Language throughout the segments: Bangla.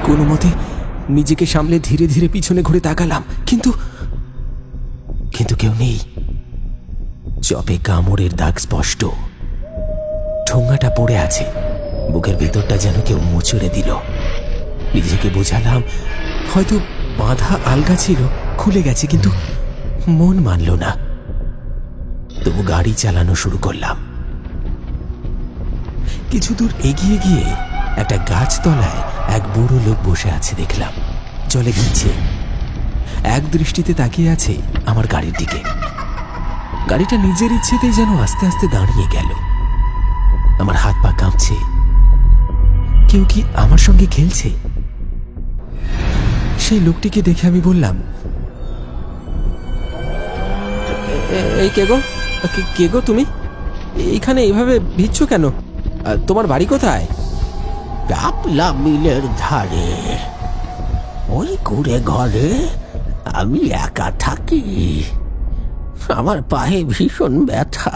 কোনো মতে নিজেকে সামলে ধীরে ধীরে পিছনে ঘুরে তাকালাম, কিন্তু কিন্তু কেউ নেই। চপে কামড়ের দাগ স্পষ্ট, ঠোঙাটা পড়ে আছে, বুকের ভেতরটা যেন কেউ মুচড়ে দিল। নিজেকে বোঝালাম হয়তো বাঁধা আলগা ছিল, খুলে গেছে, কিন্তু মন মানল না। তবু গাড়ি চালানো শুরু করলাম। কিছু দূর এগিয়ে গিয়ে একটা গাছতলায় এক বুড়ো লোক বসে আছে দেখলাম। জলে ভিজছে, এক দৃষ্টিতে তাকিয়ে আছে আমার গাড়ির দিকে। গাড়িটা নিজের ইচ্ছেতেই যেন আস্তে আস্তে দাঁড়িয়ে গেল। আমার হাত পা কাঁপছে। কেউ কি আমার সঙ্গে খেলছে? সেই লোকটিকে দেখে আমি বললাম, এই কে গো তুমি? এইখানে এইভাবে ভিজছো কেন? তোমার বাড়ি কোথায়? শাপলা বিলের ধারে, ওই কুড়ে ঘরে আমি একা থাকি। আমার পায়ে ভীষণ ব্যথা।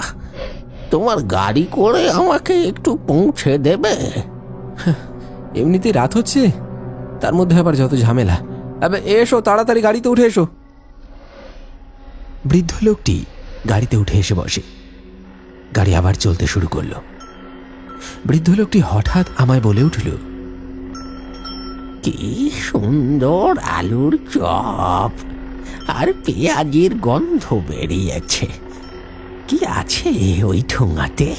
তোমার গাড়ি করে আমাকে একটু পৌঁছে দেবে? এমনিতে রাত হচ্ছে, তার মধ্যে আবার যত ঝামেলা। এসো, তাড়াতাড়ি গাড়িতে উঠে এসো। বৃদ্ধ লোকটি গাড়িতে উঠে এসে বসে। গাড়ি আবার চলতে শুরু করলো। বৃদ্ধ লোকটি হঠাৎ আমায় বলে উঠল, কি সুন্দর আলুর চপ আর পেঁয়াজের গন্ধ বেরিয়েছে। কি আছে ওই ঠোঙাতে?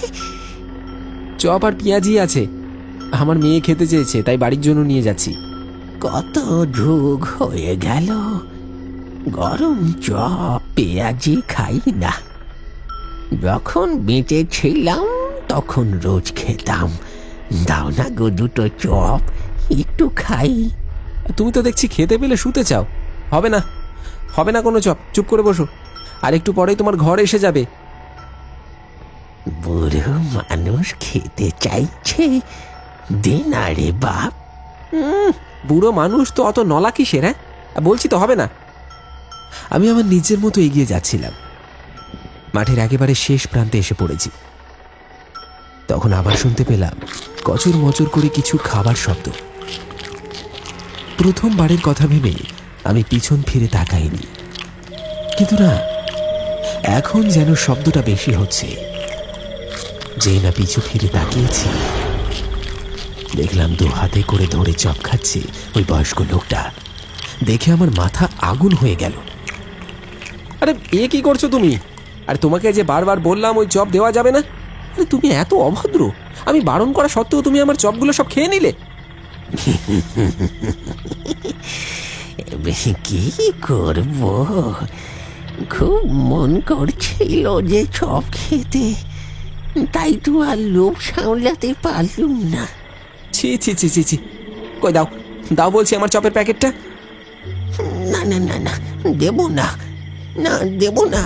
চপ আর পেঁয়াজি আছে। আমার মেয়ে খেতে চেয়েছে, তাই বাড়ির জন্য নিয়ে যাচ্ছি। কত যুগ হয়ে গেল গরম চপ পেঁয়াজি খাই না। যখন বেঁচে ছিলাম তখন রোজ খেতাম। দাও না গো দুটো চপ, একটু খাই। তুমি তো দেখছি খেতে পেলে শুতে চাও। হবে না, হবে না কোনো চপ। চুপ করে বসো, আর একটু পরেই তোমার ঘর এসে যাবে। বুড়ো মানুষ খেতে চাইছে, দে না রে বাপ। বুড়ো মানুষ তো অত নলা কিসের? হ্যাঁ, বলছি তো হবে না। আমি আমার নিজের মতো এগিয়ে যাচ্ছিলাম। মাঠের একেবারে শেষ প্রান্তে এসে পড়েছি। তখন আবার শুনতে পেলাম কচুর মচুর করে কিছু খাবার শব্দ। প্রথমবারের কথা ভেবে আমি পিছন ফিরে তাকাইনি, কিন্তু না, এখন যেন শব্দটা বেশি হচ্ছে। যেই না পিছু ফিরে তাকিয়েছি, দেখলাম দু হাতে করে ধরে চপ খাচ্ছে ওই বয়স্ক লোকটা। দেখে আমার মাথা আগুন হয়ে গেল। আরে এ কি করছো তুমি? আর তোমাকে যে বারবার বললাম ওই চপ দেওয়া যাবে না। আরে তুমি এত অভদ্র! আমি বারণ করা সত্ত্বেও তুমি আমার চপগুলো সব খেয়ে নিলে। কি করব, খুব মন করছিল যে চপ খেতে, তাই তো আর লোভ সামলাতে পারলুম না। ছি ছি ছি ছি ছি, কই দাও, দাও বলছি আমার চপের প্যাকেটটা। না না না না, দেব না, না দেব না।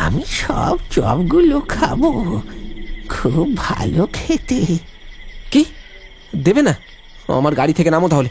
আমি সব চপগুলো খাবো, খুব ভালো খেতে। কি দেবে না? আমার গাড়ি থেকে নামো তাহলে।